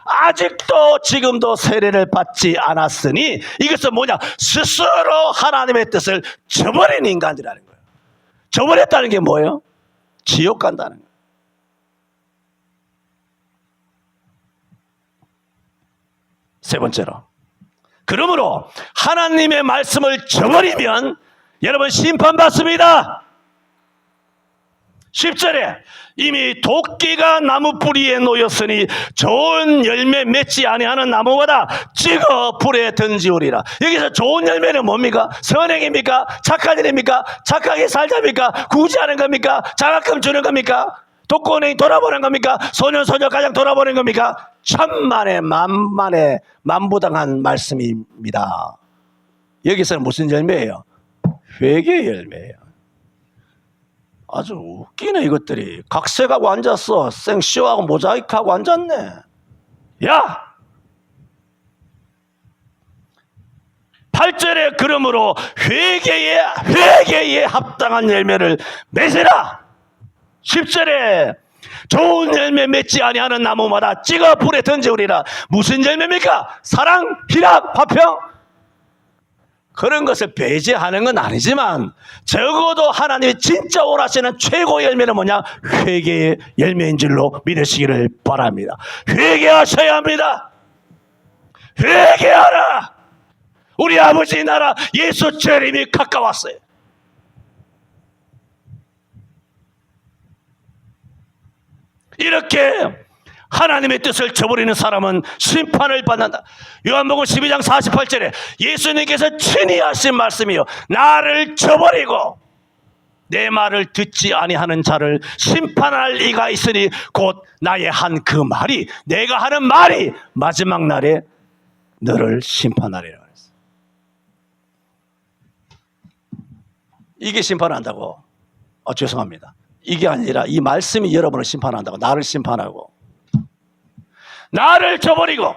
아직도 지금도 세례를 받지 않았으니 이것은 뭐냐? 스스로 하나님의 뜻을 저버린 인간이라는 거예요. 저버렸다는 게 뭐예요? 지옥 간다는 거예요. 세 번째로, 그러므로 하나님의 말씀을 저버리면 여러분 심판받습니다. 10절에 이미 도끼가 나무 뿌리에 놓였으니 좋은 열매 맺지 아니하는 나무보다 찍어 불에 던지우리라. 여기서 좋은 열매는 뭡니까? 선행입니까? 착한 일입니까? 착하게 살자입니까? 구제하는 겁니까? 장학금 주는 겁니까? 독거운행이 돌아보는 겁니까? 소년소녀 가장 돌아보는 겁니까? 천만에 만만에 만부당한 말씀입니다. 여기서는 무슨 열매예요? 회개의 열매예요. 아주 웃기네 이것들이. 각색하고 앉았어. 생쇼하고 모자이크하고 앉았네. 야! 8절에 그러므로 회개에 합당한 열매를 맺으라. 10절에 좋은 열매 맺지 아니하는 나무마다 찍어 불에 던지우리라. 무슨 열매입니까? 사랑, 희락, 화평, 그런 것을 배제하는 건 아니지만 적어도 하나님이 진짜 원하시는 최고의 열매는 뭐냐? 회개의 열매인 줄로 믿으시기를 바랍니다. 회개하셔야 합니다. 회개하라. 우리 아버지 나라 예수 재림이 가까웠어요. 이렇게 하나님의 뜻을 저버리는 사람은 심판을 받는다. 요한복음 12장 48절에 예수님께서 친히 하신 말씀이요, 나를 저버리고 내 말을 듣지 아니하는 자를 심판할 이가 있으니 곧 나의 한 그 말이, 내가 하는 말이 마지막 날에 너를 심판하리라 그랬어요. 이게 심판한다고? 죄송합니다. 이게 아니라 이 말씀이 여러분을 심판한다고. 나를 심판하고 나를 저버리고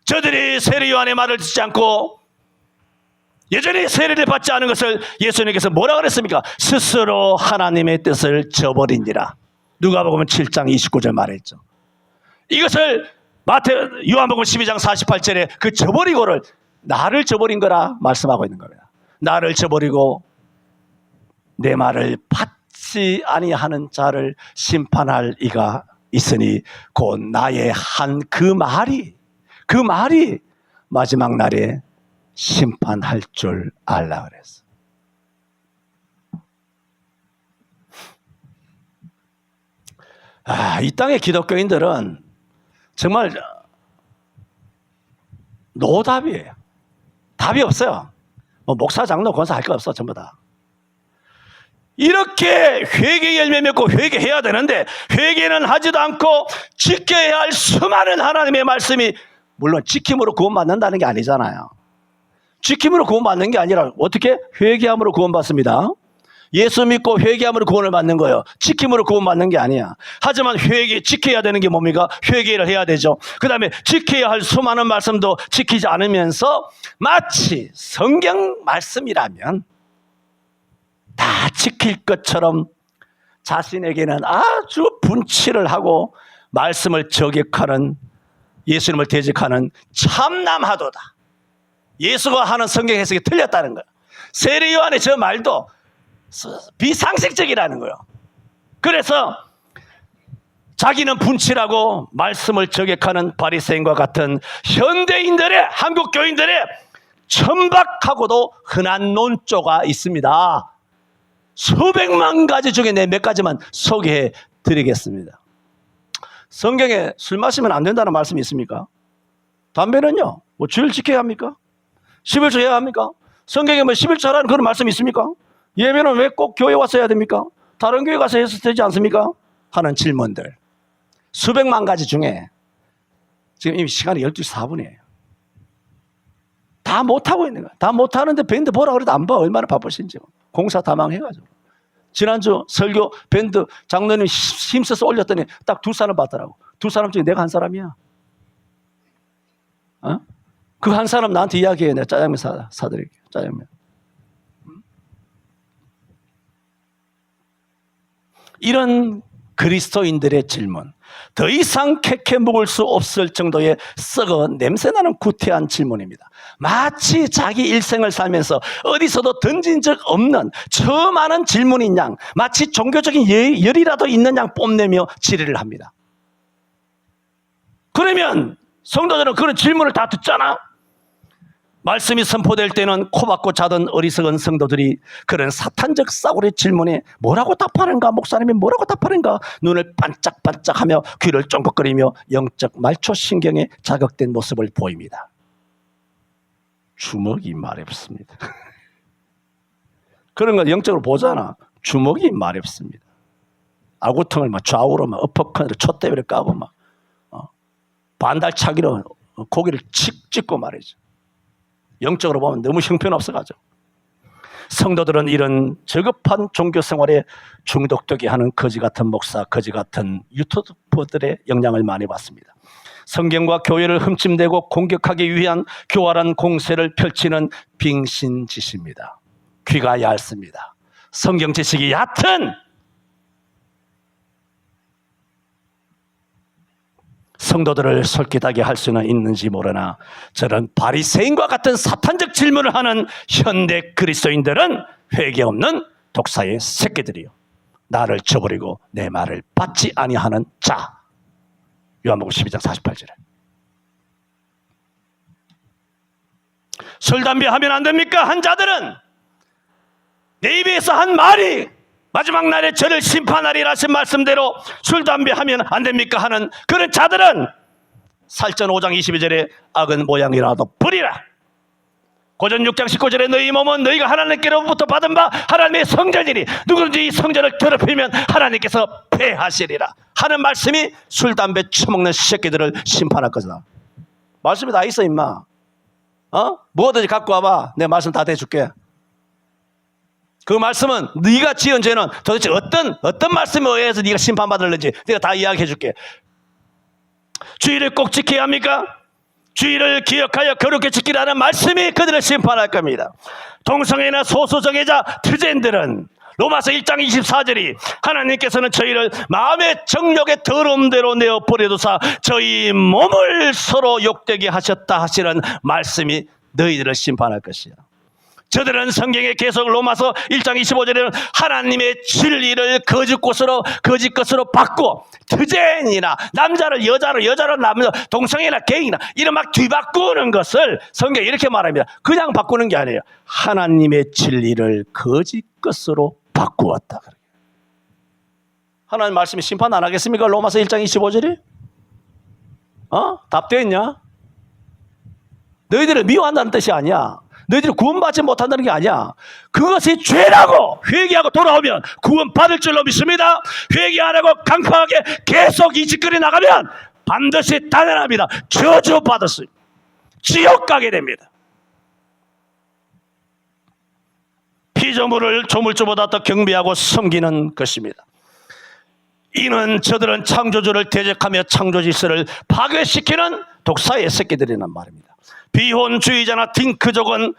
저들이 세례 요한의 말을 듣지 않고 여전히 세례를 받지 않은 것을 예수님께서 뭐라 그랬습니까? 스스로 하나님의 뜻을 저버린지라. 누가복음 7장 29절 말했죠. 이것을 요한복음 12장 48절에 그 저버리고를 나를 저버린 거라 말씀하고 있는 겁니다. 나를 저버리고 내 말을 받지 아니하는 자를 심판할 이가 있으니 곧 나의 한 그 말이 마지막 날에 심판할 줄 알라 그랬어. 이 땅의 기독교인들은 정말 노답이에요. 답이 없어요. 목사, 장로, 권사 할 거 없어. 전부 다. 이렇게 회개 열매 맺고 회개해야 되는데 회개는 하지도 않고 지켜야 할 수많은 하나님의 말씀이, 물론 지킴으로 구원받는다는 게 아니잖아요. 지킴으로 구원받는 게 아니라 어떻게? 회개함으로 구원받습니다. 예수 믿고 회개함으로 구원을 받는 거예요. 지킴으로 구원받는 게 아니야. 하지만 지켜야 되는 게 뭡니까? 회개를 해야 되죠. 그 다음에 지켜야 할 수많은 말씀도 지키지 않으면서 마치 성경 말씀이라면 다 지킬 것처럼 자신에게는 아주 분칠을 하고 말씀을 저격하는, 예수님을 대적하는 참남하도다. 예수가 하는 성경 해석이 틀렸다는 거예요. 세례 요한의 저 말도 비상식적이라는 거예요. 그래서 자기는 분칠하고 말씀을 저격하는 바리새인과 같은 현대인들의, 한국 교인들의 천박하고도 흔한 논조가 있습니다. 수백만 가지 중에 내 몇 가지만 소개해 드리겠습니다. 성경에 술 마시면 안 된다는 말씀이 있습니까? 담배는요, 뭐 주일 지켜야 합니까? 11조 해야 합니까? 성경에 뭐 11조 하라는 그런 말씀이 있습니까? 예배는 왜 꼭 교회 와서 해야 됩니까? 다른 교회 가서 해서 되지 않습니까? 하는 질문들. 수백만 가지 중에 지금 이미 시간이 12시 4분이에요. 다 못하고 있는 거야. 다 못하는데 밴드 보라 그래도 안 봐. 얼마나 바쁘신지. 공사 다 망해가지고. 지난주 설교 밴드 장로님 힘써서 올렸더니 딱 두 사람 봤더라고. 두 사람 중에 내가 한 사람이야. 어? 그 한 사람 나한테 이야기해. 내가 짜장면 사드릴게요. 짜장면. 이런 그리스도인들의 질문. 더 이상 캐캐 묵을 수 없을 정도의 썩어 냄새나는 구태한 질문입니다. 마치 자기 일생을 살면서 어디서도 던진 적 없는 처음 하는 질문인 양, 마치 종교적인 열이라도 있는 양 뽐내며 질의를 합니다. 그러면 성도들은 그런 질문을 다 듣잖아. 말씀이 선포될 때는 코 박고 자던 어리석은 성도들이 그런 사탄적 싸구려 질문에 뭐라고 답하는가, 목사님이 뭐라고 답하는가 눈을 반짝반짝하며 귀를 쫑긋거리며 영적 말초신경에 자극된 모습을 보입니다. 주먹이 말이 없습니다. 그런 거 영적으로 보잖아. 주먹이 말이 없습니다. 아구통을 막 좌우로 막 어퍼컷으로 촛대비를 까고 막 반달차기로 고기를 칙 찍고 말이죠. 영적으로 보면 너무 형편없어가지고 성도들은 이런 저급한 종교생활에 중독되게 하는 거지같은 목사, 거지같은 유튜버들의 영향을 많이 받습니다. 성경과 교회를 흠집내고 공격하기 위한 교활한 공세를 펼치는 빙신짓입니다. 귀가 얇습니다. 성경 지식이 얕은 성도들을 솔깃하게 할 수는 있는지 모르나 저런 바리새인과 같은 사탄적 질문을 하는 현대 그리스도인들은 회개 없는 독사의 새끼들이요, 나를 저버리고 내 말을 받지 아니하는 자. 요한복음 12장 48절에 술 담배 하면 안 됩니까? 한 자들은 내 입에서 한 말이 마지막 날에 저를 심판하리라 하신 말씀대로 술 담배 하면 안 됩니까? 하는 그런 자들은 살전 5장 22절에 악은 모양이라도 버리라. 고전 6장 19절에 너희 몸은 너희가 하나님께로부터 받은 바 하나님의 성전이니 누구든지 이 성전을 더럽히면 하나님께서 폐하시리라 하는 말씀이 술 담배 처먹는 새끼들을 심판할 것이다. 말씀이 다 있어 임마. 뭐든지 갖고 와봐. 내 말씀 다 대줄게. 그 말씀은 네가 지은 죄는 도대체 어떤 말씀에 의해서 네가 심판받을는지 내가 다 이야기해 줄게. 주의를 꼭 지켜야 합니까? 주의를 기억하여 거룩히 지키라는 말씀이 그들을 심판할 겁니다. 동성애나 소수정예자 트젠들은 로마서 1장 24절이 하나님께서는 저희를 마음의 정욕의 더러움대로 내어버려두사 저희 몸을 서로 욕되게 하셨다 하시는 말씀이 너희들을 심판할 것이야. 저들은 성경에 계속 로마서 1장 25절에는 하나님의 진리를 거짓 것으로 바꾸어 트젠이나 남자를 여자로 남자 동성애나 게이나 이런 막 뒤바꾸는 것을 성경에 이렇게 말합니다. 그냥 바꾸는 게 아니에요. 하나님의 진리를 거짓 것으로 바꾸었다. 하나님 말씀이 심판 안 하겠습니까? 로마서 1장 25절이? 답되었냐? 너희들을 미워한다는 뜻이 아니야. 너희들이 구원받지 못한다는 게 아니야. 그것이 죄라고 회개하고 돌아오면 구원받을 줄로 믿습니다. 회개 안 하고 강팍하게 계속 이 짓거리 나가면 반드시 단연합니다. 저주받았습니다. 지옥 가게 됩니다. 피조물을 조물주보다 더 경배하고 섬기는 것입니다. 이는 저들은 창조주를 대적하며 창조질서를 파괴시키는 독사의 새끼들이란 말입니다. 비혼주의자나 딩크족은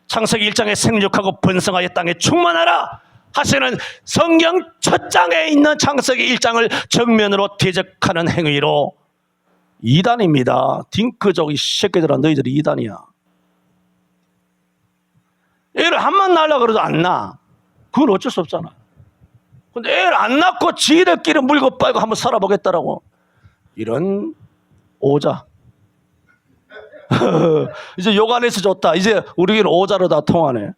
창세기 1장에 생육하고 번성하여 땅에 충만하라 하시는 성경 첫 장에 있는 창세기 1장을 정면으로 대적하는 행위로 이단입니다. 딩크족 이 새끼들아, 너희들이 이단이야. 애를 한번 낳으려고 그래도 안 낳아. 그건 어쩔 수 없잖아. 근데 애를 안 낳고 지들끼리 물고 빨고 한번 살아보겠다라고 이런 오자. 이제 욕 안 해서 좋다. 이제 우리에게는 오자로 다 통하네.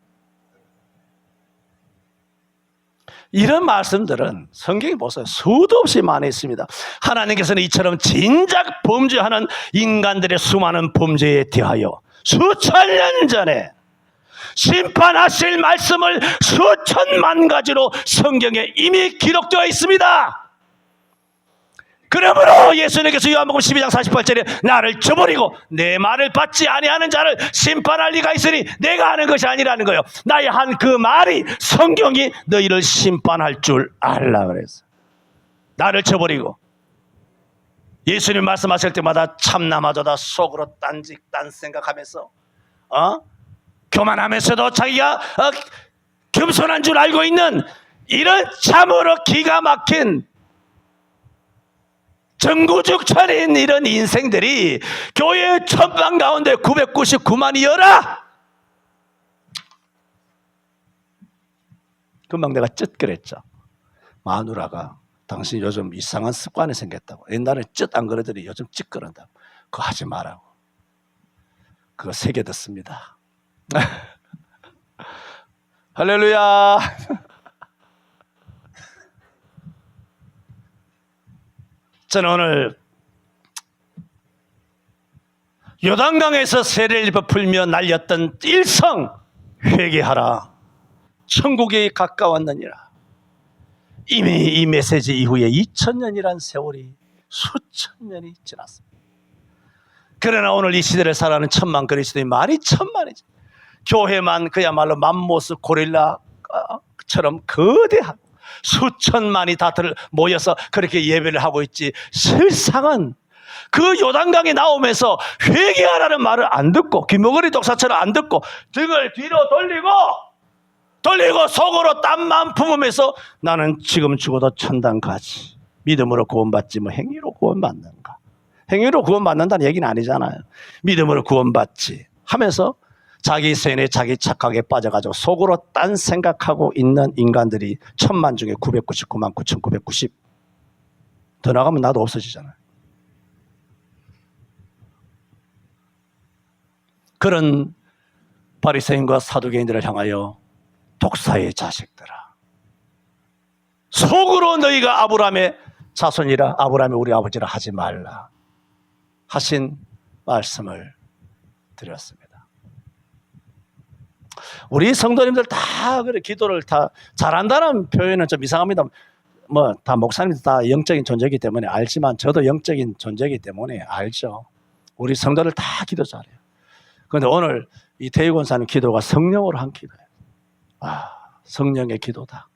이런 말씀들은 성경에 보세요. 수도 없이 많이 있습니다. 하나님께서는 이처럼 진작 범죄하는 인간들의 수많은 범죄에 대하여 수천 년 전에 심판하실 말씀을 수천만 가지로 성경에 이미 기록되어 있습니다. 그러므로 예수님께서 요한복음 12장 48절에 나를 저버리고 내 말을 받지 아니하는 자를 심판할 리가 있으니 내가 하는 것이 아니라는 거예요. 나의 한 그 말이, 성경이 너희를 심판할 줄 알라 그랬어요. 나를 저버리고. 예수님 말씀하실 때마다 참나마저다 속으로 딴 생각하면서 교만하면서도 자기가 겸손한 줄 알고 있는 이런 참으로 기가 막힌 정구죽철인 이런 인생들이 교회 천방 가운데 999만이여라. 금방 내가 쯧그랬죠. 마누라가 당신 요즘 이상한 습관이 생겼다고. 옛날에 쯧 안 그러더니 요즘 찌끄런다고. 그거 하지 말라고. 그거 새겨 듣습니다. 할렐루야. 저는 오늘 요단강에서 세례를 베풀며 날렸던 일성 회개하라. 천국에 가까웠느니라. 이미 이 메시지 이후에 2000년이란 세월이 수천 년이 지났습니다. 그러나 오늘 이 시대를 살아가는 천만 그리스도의 말이 천만이죠. 교회만 그야말로 맘모스 고릴라처럼 거대한 수천만이 다 모여서 그렇게 예배를 하고 있지, 실상은 그 요단강에 나오면서 회개하라는 말을 안 듣고 귀머거리 독사처럼 안 듣고 등을 뒤로 돌리고 속으로 땀만 품으면서 나는 지금 죽어도 천당 가지, 믿음으로 구원받지 뭐 행위로 구원받는가. 행위로 구원받는다는 얘기는 아니잖아요. 믿음으로 구원받지 하면서 자기 세뇌, 자기 착각에 빠져가지고 속으로 딴 생각하고 있는 인간들이 천만 중에 999만 9,990. 더 나가면 나도 없어지잖아요. 그런 바리새인과 사두개인들을 향하여 독사의 자식들아, 속으로 너희가 아브라함의 자손이라, 아브라함이 우리 아버지라 하지 말라 하신 말씀을 드렸습니다. 우리 성도님들 다 그래 기도를 다 잘한다는 표현은 좀 이상합니다. 뭐 다 목사님들 다 영적인 존재이기 때문에 알지만 저도 영적인 존재이기 때문에 알죠. 우리 성도들 다 기도 잘해요. 그런데 오늘 이 태희 권사님 기도가 성령으로 한 기도예요. 성령의 기도다.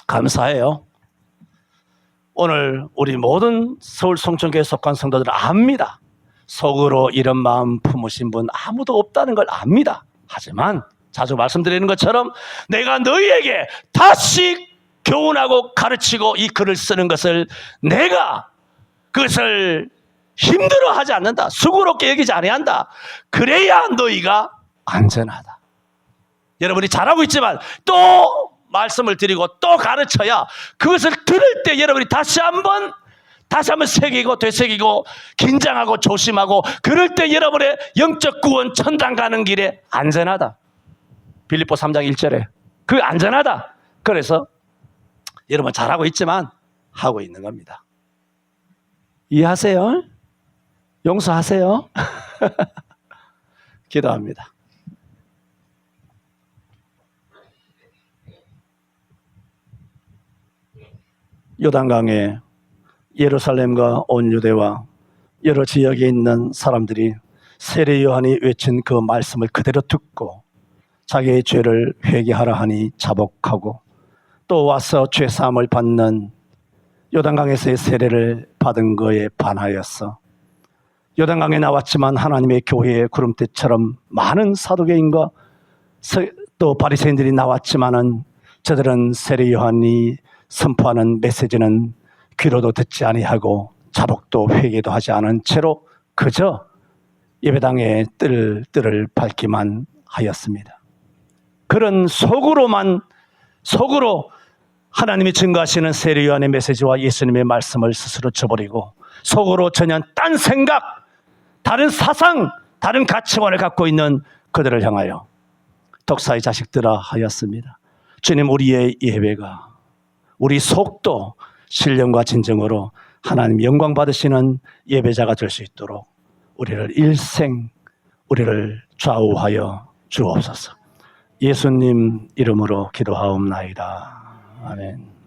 감사해요. 오늘 우리 모든 서울 송천교회에 속한 성도들은 압니다. 속으로 이런 마음 품으신 분 아무도 없다는 걸 압니다. 하지만 자주 말씀드리는 것처럼 내가 너희에게 다시 교훈하고 가르치고 이 글을 쓰는 것을 내가 그것을 힘들어하지 않는다, 수고롭게 여기지 아니한다. 그래야 너희가 안전하다. 여러분이 잘하고 있지만 또 말씀을 드리고 또 가르쳐야 그것을 들을 때 여러분이 다시 한번 새기고 되새기고 긴장하고 조심하고, 그럴 때 여러분의 영적 구원 천당 가는 길에 안전하다. 빌립보 3장 1절에 그 안전하다. 그래서 여러분 잘하고 있지만 하고 있는 겁니다. 이해하세요? 용서하세요? 기도합니다. 요단강에 예루살렘과 온 유대와 여러 지역에 있는 사람들이 세례 요한이 외친 그 말씀을 그대로 듣고 자기의 죄를 회개하라 하니 자복하고 또 와서 죄사함을 받는 요단강에서의 세례를 받은 거에 반하여서 요단강에 나왔지만 하나님의 교회의 구름대처럼 많은 사도개인과 또 바리새인들이 나왔지만은 저들은 세례 요한이 선포하는 메시지는 귀로도 듣지 아니하고 자복도 회개도 하지 않은 채로 그저 예배당의 뜰을 밟기만 하였습니다. 그런 속으로 하나님이 증거하시는 세례 요한의 메시지와 예수님의 말씀을 스스로 저버리고 속으로 전혀 딴 생각, 다른 사상, 다른 가치관을 갖고 있는 그들을 향하여 독사의 자식들아 하였습니다. 주님, 우리의 예배가, 우리 속도 신령과 진정으로 하나님 영광 받으시는 예배자가 될 수 있도록 우리를 일생 우리를 좌우하여 주옵소서. 예수님 이름으로 기도하옵나이다. 아멘.